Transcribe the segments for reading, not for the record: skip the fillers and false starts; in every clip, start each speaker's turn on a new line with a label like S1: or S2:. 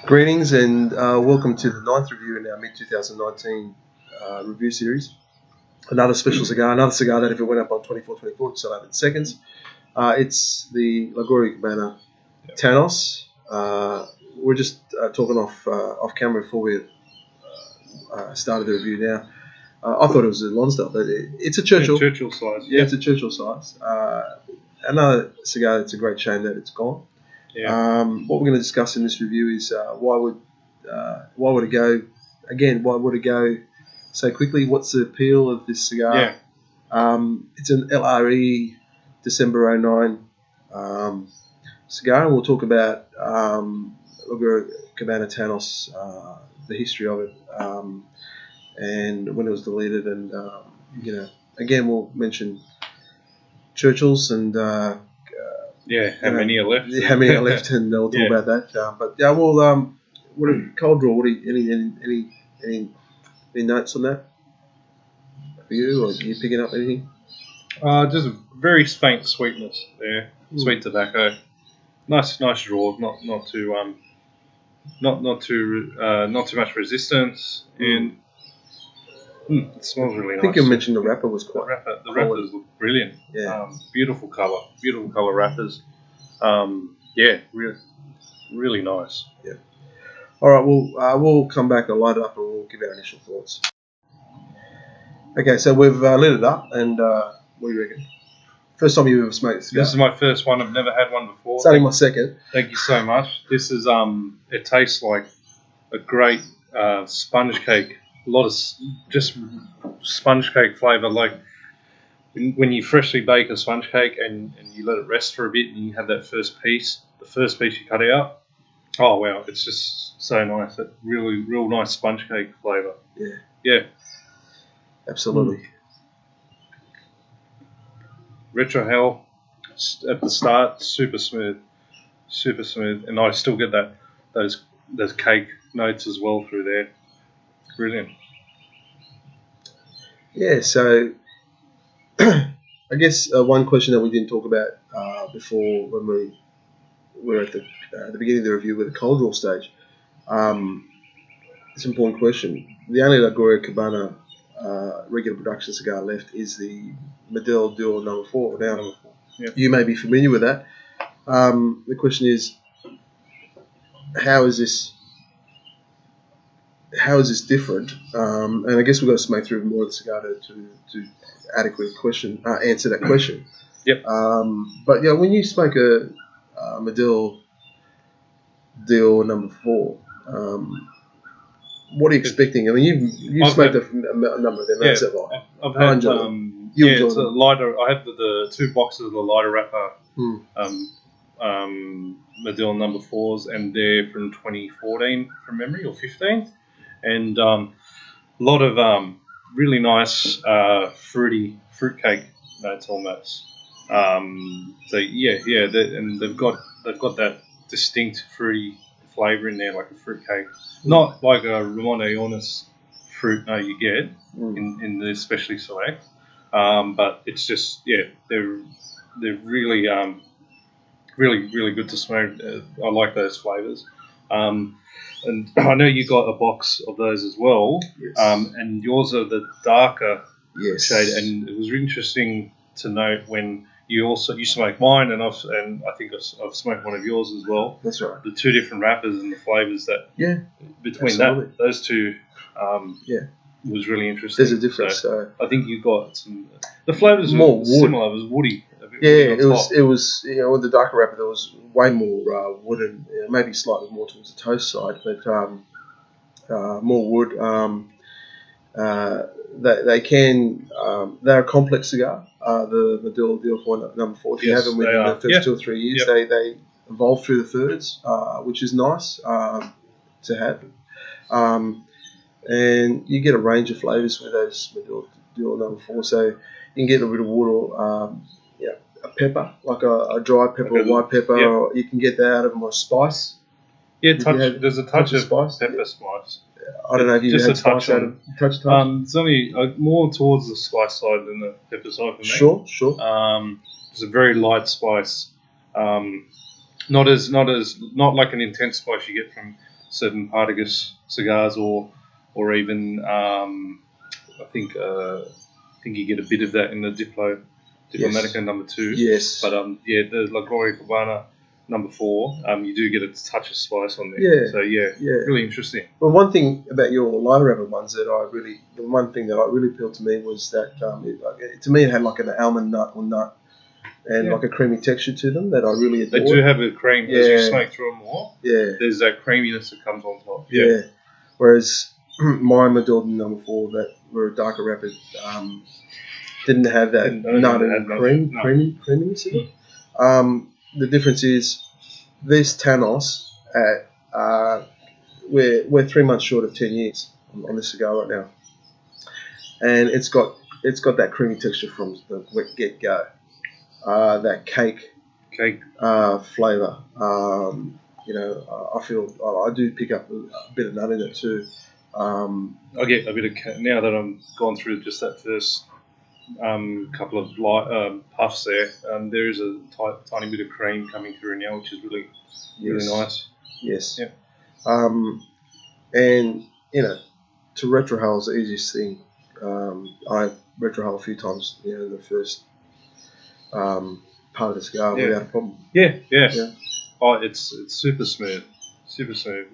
S1: Greetings and welcome to the ninth review in our mid-2019 review series. Another special cigar, another cigar that if it went up on 24/24, it's still have in seconds. It's the Gloria Cubana Tainos. We're just talking off camera before we started the review now. I thought it was a Lonsdale, but it's a Churchill.
S2: Churchill size.
S1: Yeah, it's a Churchill size. Another cigar that's a great shame that it's gone.
S2: Yeah.
S1: What we're going to discuss in this review is why would it go again? Why would it go so quickly? What's the appeal of this cigar?
S2: Yeah.
S1: It's an LRE December '09 cigar, and we'll talk about Cubana Tainos, the history of it, and when it was deleted, and again we'll mention Churchills and.
S2: How many are left?
S1: How many are left, and we'll talk about that. But yeah, well, cold draw. What do you, any notes on that for you, or are you picking up anything?
S2: Just a very faint sweetness there. Sweet tobacco. Nice draw. Not too much resistance, and it smells really nice.
S1: I think you mentioned the wrapper was quite.
S2: The wrappers look brilliant.
S1: Yeah.
S2: Beautiful color wrappers. Really nice.
S1: Yeah. All right, we'll come back and light it up, and we'll give our initial thoughts. Okay, so we've lit it up, and what do you reckon? First time you ever smoked a cigar?
S2: This is my first one. I've never had one before.
S1: It's only my second.
S2: Thank you so much. This is it tastes like a great sponge cake. A lot of just sponge cake flavour, like when you freshly bake a sponge cake and you let it rest for a bit and you have that first piece, the first piece you cut out. Oh wow, it's just so nice. That real nice sponge cake flavour. Yeah.
S1: Absolutely.
S2: Retro hell at the start, super smooth, and I still get those cake notes as well through there. Brilliant.
S1: Yeah, so I guess one question that we didn't talk about before when we were at the beginning of the review with the cold draw stage. It's an important question. The only Gloria Cubana regular production cigar left is the Medel Duo No. 4. Now, you may be familiar with that. The question is, how is this different? And I guess we've got to smoke through more of the cigar to adequately answer that question.
S2: Yep.
S1: But yeah, when you smoke a Medel Duo No. 4, what are you expecting? I mean, you've smoked a number of them.
S2: Yeah,
S1: I've
S2: had it's a lighter. I had the two boxes of the lighter wrapper Medel No. 4s, and they're from 2014 from memory, or 15, and a lot of really nice fruitcake notes almost. And they've got that distinct fruity flavour in there, like a fruitcake. Not like a Ramon Ionis fruit you get in the Especially Select, but it's just they're really really good to smoke. I like those flavours, and I know you got a box of those as well.
S1: Yes.
S2: And yours are the darker
S1: shade,
S2: and it was interesting to note when you smoke mine, and I think I've smoked one of yours as well.
S1: That's right.
S2: The two different wrappers and the flavours that between those two was really interesting.
S1: There's a difference. So
S2: I think you got the flavours
S1: more
S2: were similar. It was woody.
S1: It was with the darker wrapper there was way more wood and maybe slightly more towards the toast side, but more wood. They're a complex cigar. The Medel Duo No. 4. If you have them within the first 2 or 3 years, they evolve through the thirds, which is nice to have. And you get a range of flavours with those Medel Duo No. 4. So you can get a bit of wood or a pepper, like a dry pepper or white pepper, or you can get that out of them, or spice.
S2: Yeah, there's a touch of
S1: spice.
S2: Pepper spice.
S1: I don't know if you had spice out of touch.
S2: It's only more towards the spice side than the pepper side for me.
S1: Sure.
S2: It's a very light spice. Not like an intense spice you get from certain Partagas cigars, or even I think you get a bit of that in the Diplomatica number 2.
S1: Yes.
S2: But the La Gloria Cubana number 4, you do get a touch of spice on there.
S1: Yeah.
S2: So
S1: Yeah.
S2: really interesting.
S1: Well, one thing about your line wrapper ones the one thing that really appealed to me was that to me it had like an almond nut or nut and like a creamy texture to them that I really adored.
S2: They do have a cream as you smoke through them more.
S1: Yeah.
S2: There's that creaminess that comes on top.
S1: Yeah. Whereas my Madordan number 4 that were a darker wrapper didn't have that nut and creaminess in it. The difference is this Tainos we're 3 months short of 10 years on this cigar right now, and it's got that creamy texture from the get go, that cake flavour. I feel I do pick up a bit of nut in it too.
S2: I get a bit of, now that I'm gone through just that first couple of light puffs there. There is a tiny bit of cream coming through now, which is really nice.
S1: Yes.
S2: Yeah.
S1: And to retrohale is the easiest thing. I retrohale a few times, in the first part of the cigar without a problem.
S2: Yeah. Oh, it's super smooth,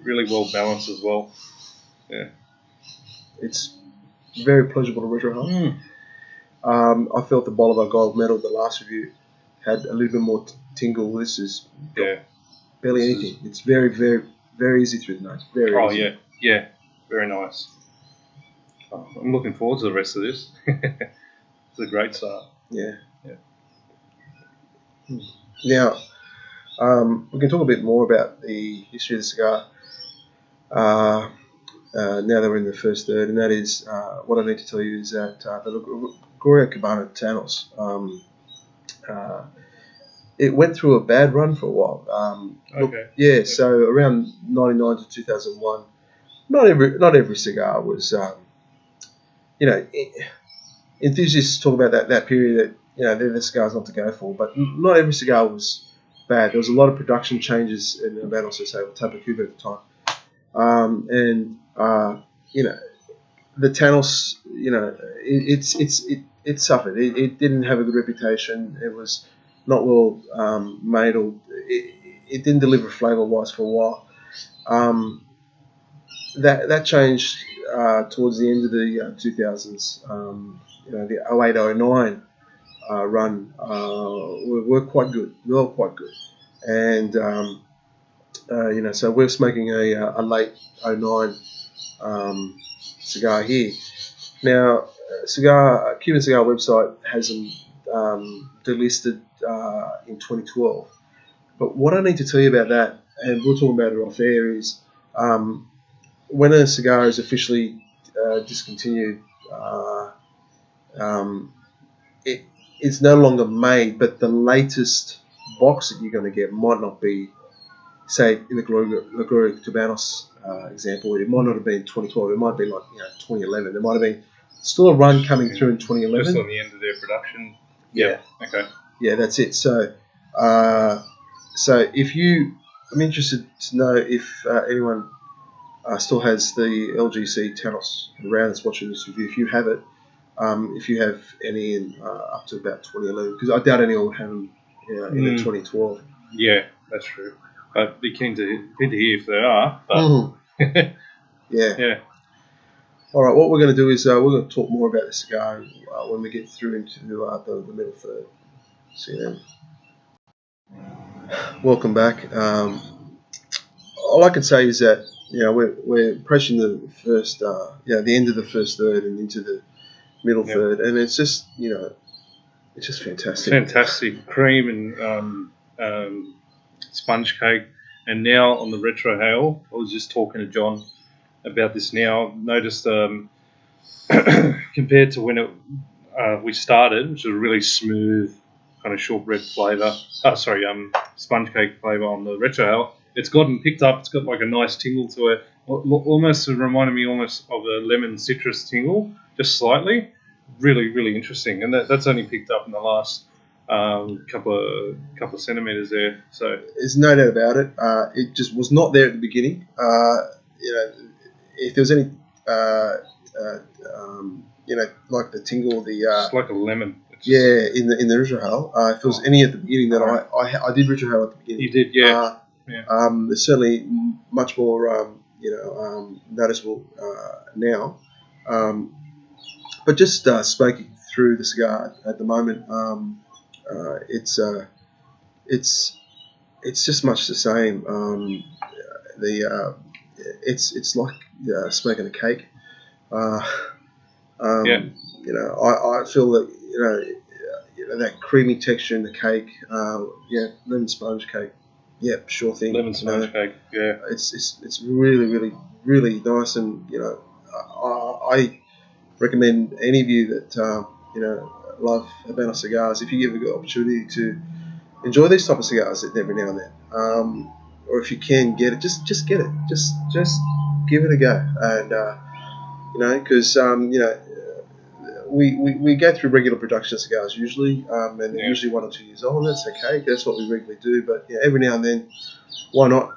S2: really well balanced as well. Yeah.
S1: It's very pleasurable to retrohale. I felt the Bolivar Gold Medal, the last review, had a little bit more tingle. This is barely anything. It's very, very, very easy through the nose. Very easy.
S2: Yeah, very nice. Oh, I'm looking forward to the rest of this. It's a great start.
S1: Yeah. Now, we can talk a bit more about the history of the cigar. Now that we're in the first third, and that is what I need to tell you is that the Gloria Cubana Tainos, it went through a bad run for a while. So around 99 to 2001, not every cigar was, enthusiasts talk about that period that they're the cigars not to go for, but not every cigar was bad. There was a lot of production changes in the Van Tabacuba at the time. The Tainos, it suffered. It didn't have a good reputation. It was not well made, or it didn't deliver flavour-wise for a while. That changed towards the end of the 2000s. The 08-09 run were quite good. They were quite good, and so we're smoking a late 09 cigar here. Now, Cuban Cigar website has them delisted in 2012. But what I need to tell you about that, and we'll talk about it off air, is when a cigar is officially discontinued, it's no longer made, but the latest box that you're going to get might not be, say, in the Gloria Tubanos example, it might not have been 2012. It might be like 2011. There might have been still a run coming through in 2011.
S2: Just on the end of their production.
S1: Yeah.
S2: Okay.
S1: Yeah, that's it. So, I'm interested to know if anyone still has the LGC Tainos around that's watching this review. If you have it, if you have any in up to about 2011, because I doubt anyone would have them in the 2012.
S2: Yeah, that's true. I'd be keen to hear if there are. But
S1: Yeah. All right, what we're going to do is we're going to talk more about the cigar when we get through into the middle third. See you then. Welcome back. All I can say is that we're approaching the first, the end of the first third and into the middle third, and it's just it's just fantastic.
S2: Fantastic cream and sponge cake, and now on the retrohale, I was just talking to John about this now. I've noticed compared to when we started, which was a really smooth kind of shortbread flavour. Sponge cake flavour on the retrohale. It's gotten picked up. It's got like a nice tingle to it. Almost reminded me almost of a lemon citrus tingle, just slightly. Really, really interesting. And that's only picked up in the last couple of centimeters there. So
S1: There's no doubt about it. It just was not there at the beginning. If there was any, like the tingle,
S2: it's like a lemon.
S1: In the Ridgewell, if there was any at the beginning, that I did Ridgewell at the beginning.
S2: You did, yeah.
S1: There's certainly much more, noticeable now. But just smoking through the cigar at the moment, it's just much the same. It's like smoking a cake. I feel that that creamy texture in the cake. Lemon sponge cake. Yeah, sure thing.
S2: Lemon sponge cake. Yeah,
S1: it's really, really, really nice, and I recommend any of you that love Habano cigars, if you give a good opportunity to enjoy these type of cigars every now and then, or if you can get it, just get it, just give it a go, and because we go through regular production cigars usually, and they're usually 1 or 2 years old, and that's okay. That's what we regularly do, but every now and then, why not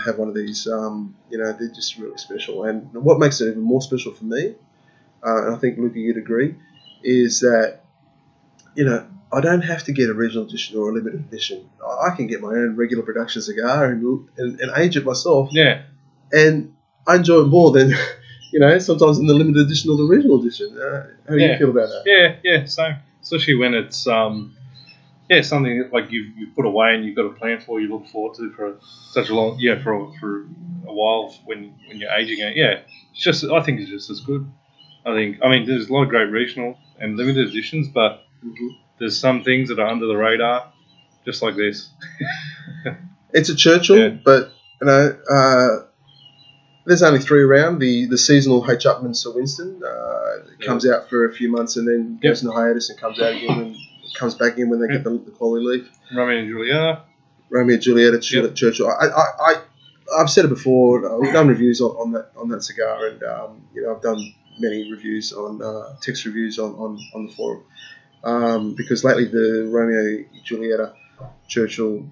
S1: have one of these? They're just really special, and what makes it even more special for me, and I think Luca you'd agree, is that I don't have to get a regional edition or a limited edition. I can get my own regular production cigar and age it myself.
S2: Yeah.
S1: And I enjoy it more than sometimes in the limited edition or the regional edition. How do you feel about that?
S2: Yeah. So especially when it's something like you've put away and you've got a plan for, you look forward to for such a long for a while when you're aging it. Yeah, I think it's just as good. I mean there's a lot of great regional and limited editions, but there's some things that are under the radar, just like this.
S1: It's a Churchill, but there's only 3 around. The seasonal H. Upmann Sir Winston comes out for a few months and then goes into hiatus and comes out again and comes back in when they get the quality leaf.
S2: Romeo and
S1: Julieta, Churchill. I've said it before. We've done reviews on that cigar, and I've done many reviews on text reviews on the forum, because lately the Romeo Julieta Churchill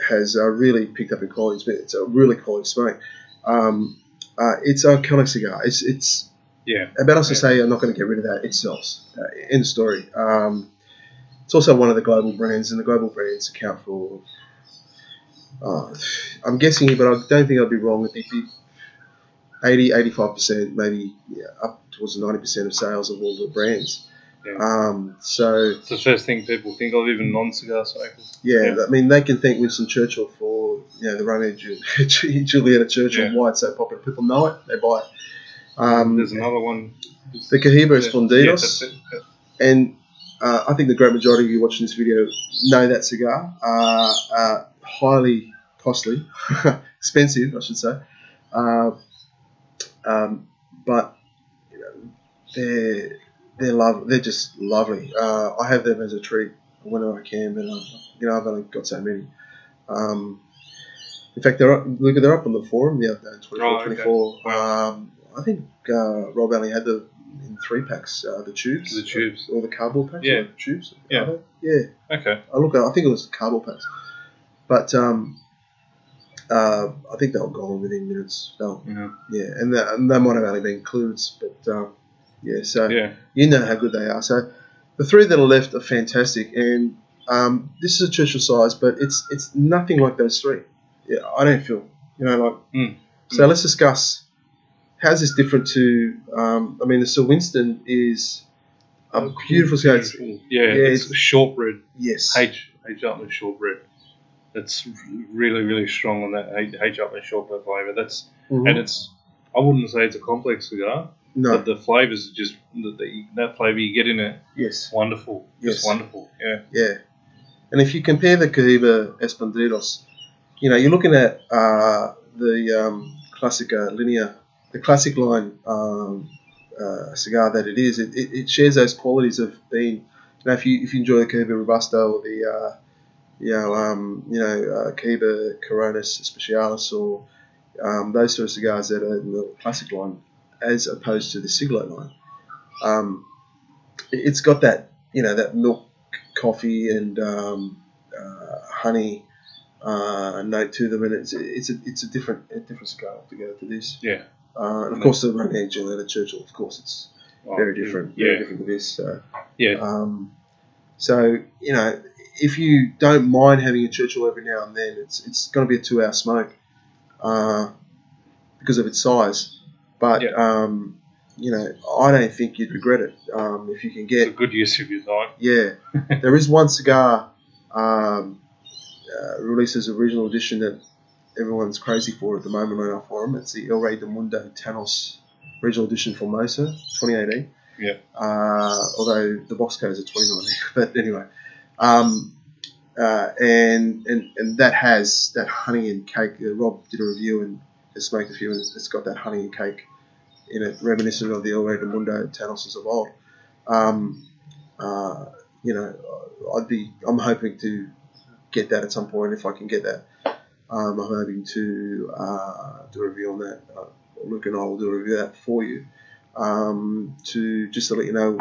S1: has really picked up in quality. It's a really quality smoke. It's an iconic cigar. It's about us to say I'm not going to get rid of that. It sells. End of story. It's also one of the global brands, and the global brands account for, I'm guessing here, but I don't think I'd be wrong. It'd be 80-85%, maybe up towards 90% of sales of all the brands. So
S2: it's the first thing people think of, even non-cigar smokers.
S1: I mean, they can thank Winston Churchill for the Romeo Julieta Churchill, why it's so popular. People know it, they buy it.
S2: There's another one,
S1: the Cohiba Escondidos, and I think the great majority of you watching this video know that cigar. Highly costly, expensive, I should say, but they're just lovely. I have them as a treat whenever I can, but I've only got so many. In fact, they're up on the forum the other day, 24.
S2: Wow.
S1: I think Rob only had them in 3 packs, the tubes.
S2: The tubes.
S1: Or the cardboard packs.
S2: Yeah.
S1: The tubes.
S2: Yeah. Okay.
S1: I think it was the cardboard packs. But I think they were gone within minutes. And they might have only been clues, but so you know how good they are. So the 3 that are left are fantastic, and this is a Churchill size, but it's nothing like those 3. I don't feel So let's discuss how's this different to. The Sir Winston is a beautiful cigar.
S2: It's shortbread.
S1: Yes.
S2: H. Upmann shortbread. That's really, really strong on that H. Upmann shortbread flavour. And it's. I wouldn't say it's a complex cigar.
S1: No.
S2: But the flavours are just that flavour you get in it.
S1: Yes.
S2: Wonderful.
S1: Yes.
S2: Just wonderful. Yeah.
S1: Yeah. And if you compare the Cohiba Escondidos, you're looking at the Classica Linea, the classic line cigar that it is. It shares those qualities of being. If you enjoy the Cohiba Robusto or the Cohiba Coronas Specialis or those sort of cigars that are in the classic line, as opposed to the Siglo line, it's got that that milk coffee and honey note to them, and it's a different cigar altogether to this.
S2: Yeah.
S1: And of course, the Romaine Gilletta Churchill, of course, it's very different to this. So, so if you don't mind having a Churchill every now and then, it's going to be a 2-hour smoke because of its size. But I don't think you'd regret it if you can get.
S2: It's a good use of your time.
S1: Yeah, there is one cigar released as a original edition that everyone's crazy for at the moment on our forum. It's the LRE del Mundo Tainos original edition Formosa 2018.
S2: Yeah.
S1: Although the box code is a 2019, but anyway. And that has that honey and cake. Rob did a review and has smoked a few, and it's got that honey and cake in it, reminiscent of the LRE del Mundo Tainoses of old. I'm hoping to get that at some point if I can get that. I'm hoping to do a review on that. Luke and I will do a review of that for you to let you know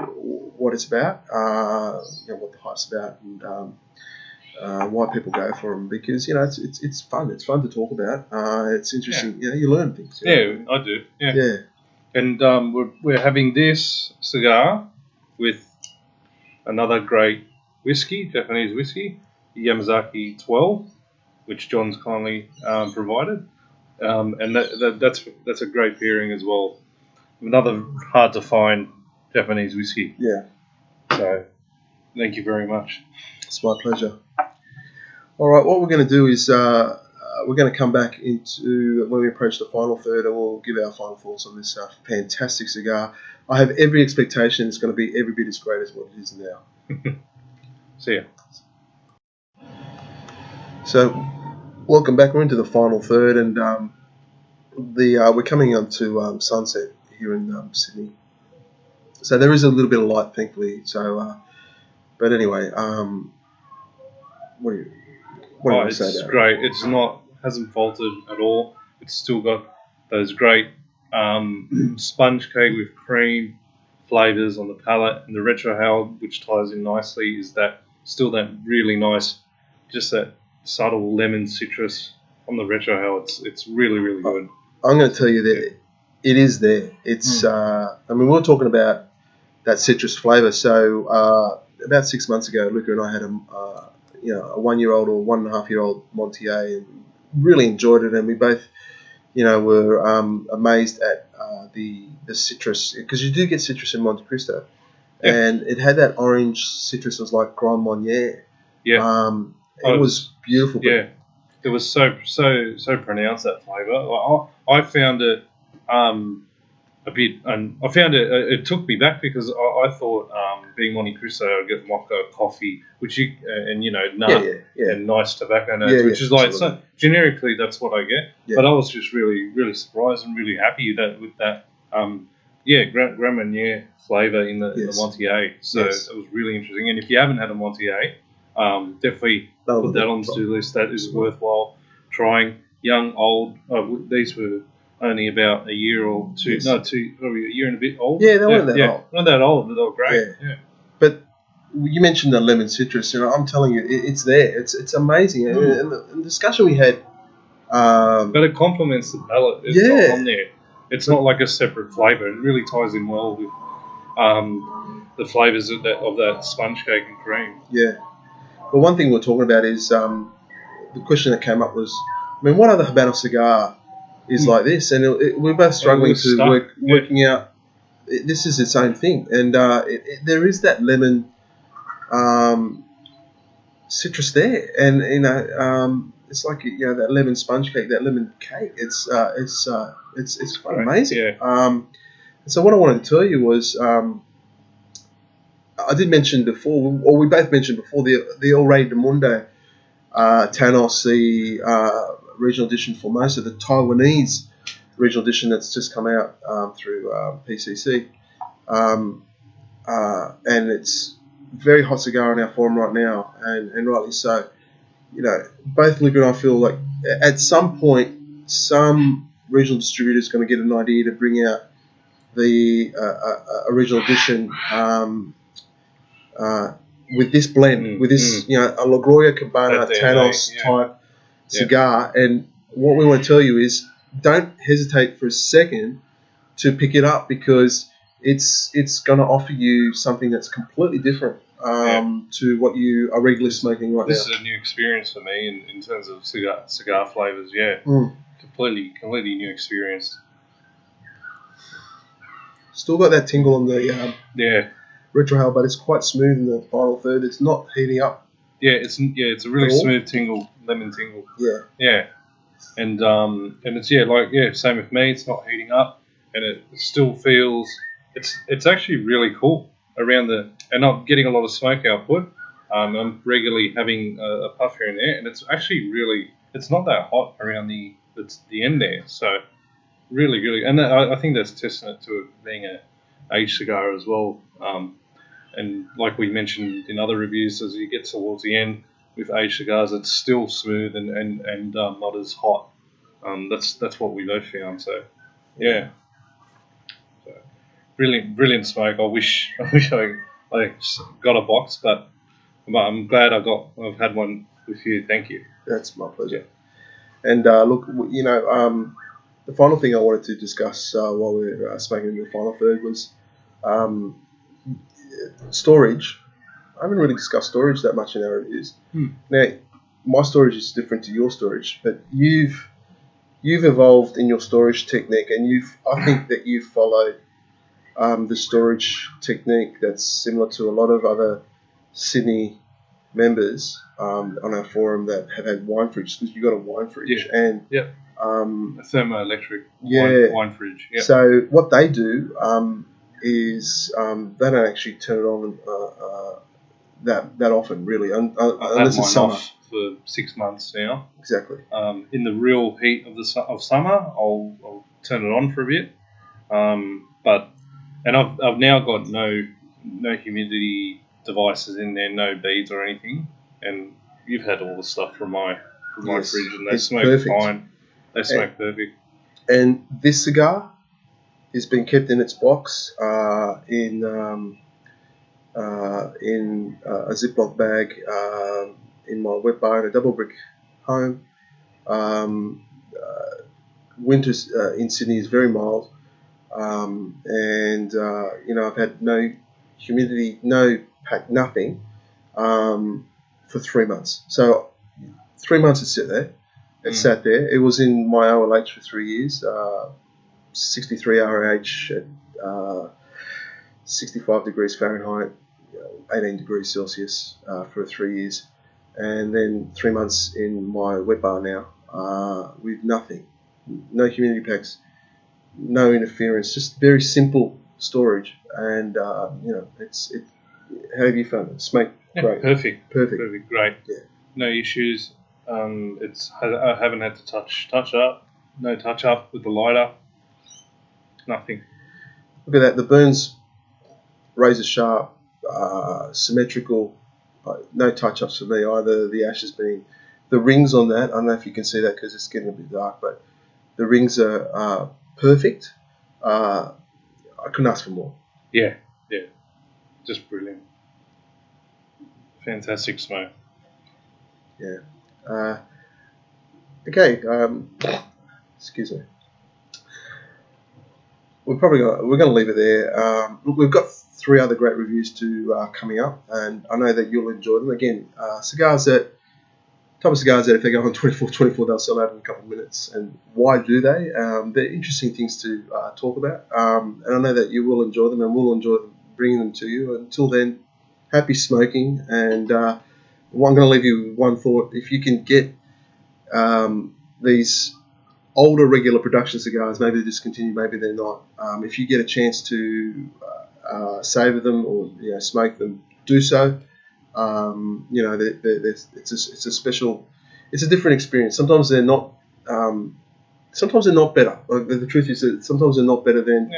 S1: what it's about, what the hype's about, and why people go for them. Because it's fun. It's fun to talk about. It's interesting.
S2: Yeah.
S1: You learn things.
S2: I do. Yeah. And we're having this cigar with another great whiskey, Japanese whiskey, Yamazaki 12, which John's kindly provided, and that's a great pairing as well. Another hard to find Japanese whiskey.
S1: Yeah.
S2: So, thank you very much.
S1: It's my pleasure. All right, what we're going to do is we're going to come back into when we approach the final third, and we'll give our final thoughts on this fantastic cigar. I have every expectation it's going to be every bit as great as what it is now.
S2: See ya.
S1: So, welcome back. We're into the final third, and we're coming on to sunset here in Sydney. So there is a little bit of light, thankfully. So, but anyway, what do you want to say about it?
S2: It's great. It's hasn't faltered at all. It's still got those great sponge cake with cream flavors on the palate, and the retrohale, which ties in nicely, is that really nice, just that subtle lemon citrus on the retrohale. It's really, really good.
S1: I'm going to tell you that it is there. It's we were talking about that citrus flavor. So about 6 months ago, Luca and I had a 1-year-old or 1.5-year-old Montier, and really enjoyed it. And we both, were amazed at the citrus, because you do get citrus in Monte Cristo, and it had that orange citrus. It was like Grand Marnier.
S2: Yeah,
S1: it was beautiful.
S2: Yeah, it was so pronounced, that flavor. I found it a bit, and I found it took me back, because I thought being Monte Cristo, I'd get mocha, coffee, which nut and nice tobacco notes, which is like, so generically that's what I get. Yeah. But I was just really, really surprised and really happy with that Grand Marnier flavor in the Montier. So it was really interesting. And if you haven't had a Montier, definitely put that on the to-do list. That is worthwhile trying. Young, old. These were only about a year or two. No, probably a year and a bit old.
S1: Yeah, they weren't that old.
S2: Not that old, but they were great. Yeah.
S1: But you mentioned the lemon citrus. I'm telling you, it's there. It's amazing. And the discussion we had.
S2: But it complements the palate. It's not on there. It's not like a separate flavour. It really ties in well with the flavours of that sponge cake and cream.
S1: Yeah. Well, one thing we're talking about is the question that came up was, what other Habano cigar is like this? And we're both struggling to working out. This is its own thing, and there is that lemon citrus there, and it's like that lemon sponge cake, that lemon cake. It's quite amazing.
S2: Yeah.
S1: So what I wanted to tell you was, I did mention before, or we both mentioned before, the LRE del Mundo Tainos, the regional edition Formosa, the Taiwanese regional edition that's just come out through PCC, and it's a very hot cigar on our forum right now, and rightly so. Both Luke and I feel like at some point, some regional distributor is going to get an idea to bring out the original edition with this blend, with this a Gloria Cubana Tainos type cigar. And what we want to tell you is, don't hesitate for a second to pick it up, because it's going to offer you something that's completely different to what you are regularly smoking right now.
S2: This is a new experience for me in terms of cigar flavors. Yeah, completely new experience.
S1: Still got that tingle on the retrohale, but it's quite smooth in the final third. It's not heating up.
S2: Yeah, it's a really smooth tingle, lemon tingle. Yeah, and it's same with me. It's not heating up, and it still feels. It's actually really cool around and I'm getting a lot of smoke output. I'm regularly having a puff here and there, and it's actually it's not that hot around the end there. So really, and I think that's testament to it being a aged cigar as well. And like we mentioned in other reviews, as you get towards the end with aged cigars, it's still smooth and not as hot. That's what we both found. So yeah, so, brilliant smoke. I wish I got a box, but I'm glad I've had one with you. Thank you.
S1: That's my pleasure. And look, the final thing I wanted to discuss while we're smoking the final third was storage. I haven't really discussed storage that much in our reviews. Now, my storage is different to your storage, but you've evolved in your storage technique, and I think that you've followed the storage technique that's similar to a lot of other Sydney members on our forum that have had wine fridges, because you've got a wine fridge and
S2: a thermoelectric wine fridge. Yep.
S1: So what they do is they don't actually turn it on that often, really, unless it's summer.
S2: For 6 months now.
S1: Exactly.
S2: In the real heat of summer, I'll turn it on for a bit. And I've now got no humidity devices in there, no beads or anything. And you've had all the stuff from my fridge, and they smoke fine. They smoke perfect.
S1: And this cigar has been kept in its box in a Ziploc bag in my wet bar in a double brick home. Winters in Sydney is very mild, and I've had no humidity, no pack, nothing for 3 months. So 3 months it sat there. It was in my OLH for 3 years, 63 RAH at 65 degrees Fahrenheit, 18 degrees Celsius for 3 years. And then 3 months in my wet bar now with nothing, no humidity packs, no interference, just very simple storage. And how have you found it? Smoke great.
S2: Perfect, great.
S1: Yeah.
S2: No issues. I haven't had to touch up. No touch up with the lighter. Nothing.
S1: Look at that. The burns razor sharp, symmetrical. No touch ups for me either. The ash has been. The rings on that, I don't know if you can see that because it's getting a bit dark, but the rings are perfect. I couldn't ask for more.
S2: Yeah. Just brilliant. Fantastic smoke.
S1: Yeah. Okay. Excuse me. We're going to leave it there. Look, we've got 3 other great reviews coming up, and I know that you'll enjoy them. Again, type of cigars that if they go on 24, they'll sell out in a couple of minutes. And why do they? They're interesting things to talk about, and I know that you will enjoy them, and we'll enjoy bringing them to you. Until then, happy smoking, and I'm going to leave you with one thought. If you can get these older regular production cigars, maybe they're discontinued, maybe they're not. If you get a chance to savor them or smoke them, do so. It's a special, it's a different experience. Sometimes they're not. Sometimes they're not better. Like the truth is that sometimes they're not better than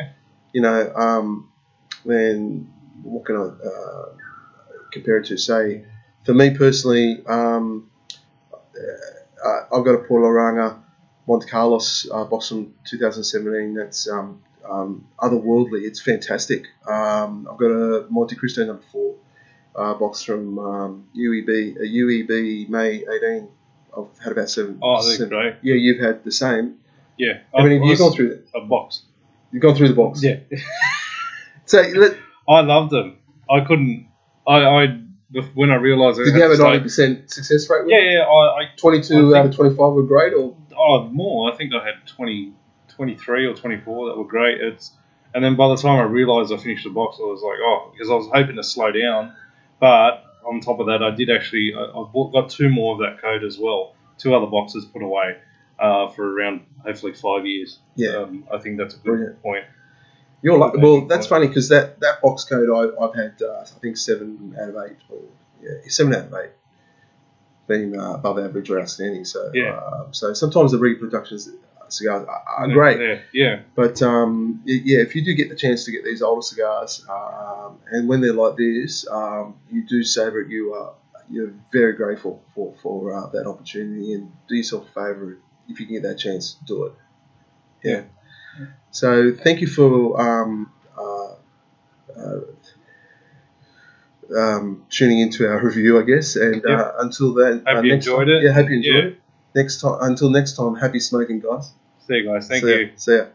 S1: than what can I compare it to? Say, for me personally, I've got a Port Loranga Monte Carlos box from 2017. That's otherworldly. It's fantastic. I've got a Monte Cristo number 4. box from UEB, UEB May 18. I've had about seven.
S2: Oh, they're great.
S1: Yeah, you've had the same.
S2: Yeah.
S1: How many have you gone through?
S2: A box.
S1: You've gone through the box.
S2: Yeah.
S1: So
S2: I loved them. I couldn't. I when I realised.
S1: Did you have a 90% success rate? With
S2: yeah.
S1: 22 out of 25 were great, or
S2: more. I think I had 20, 23 or 24 that were great. And then by the time I realised I finished the box, I was like, because I was hoping to slow down, but on top of that, I did actually. Got 2 more of that code as well. 2 other boxes put away for around hopefully 5 years.
S1: Yeah,
S2: I think that's a good point.
S1: You're like, well, that's funny because that box code I've had I think 7 out of 8, or 7 out of 8, being above average or outstanding. So so sometimes the reproduction cigars are great.
S2: Yeah.
S1: But if you do get the chance to get these older cigars, and when they're like this, you do savour it. You're very grateful for that opportunity, and do yourself a favour if you can get that chance, do it. Yeah. So thank you for tuning into our review, I guess. And until then,
S2: hope you enjoyed it.
S1: Yeah, hope you enjoyed it. Until next time, happy smoking, guys.
S2: See you guys. Thank you.
S1: See ya.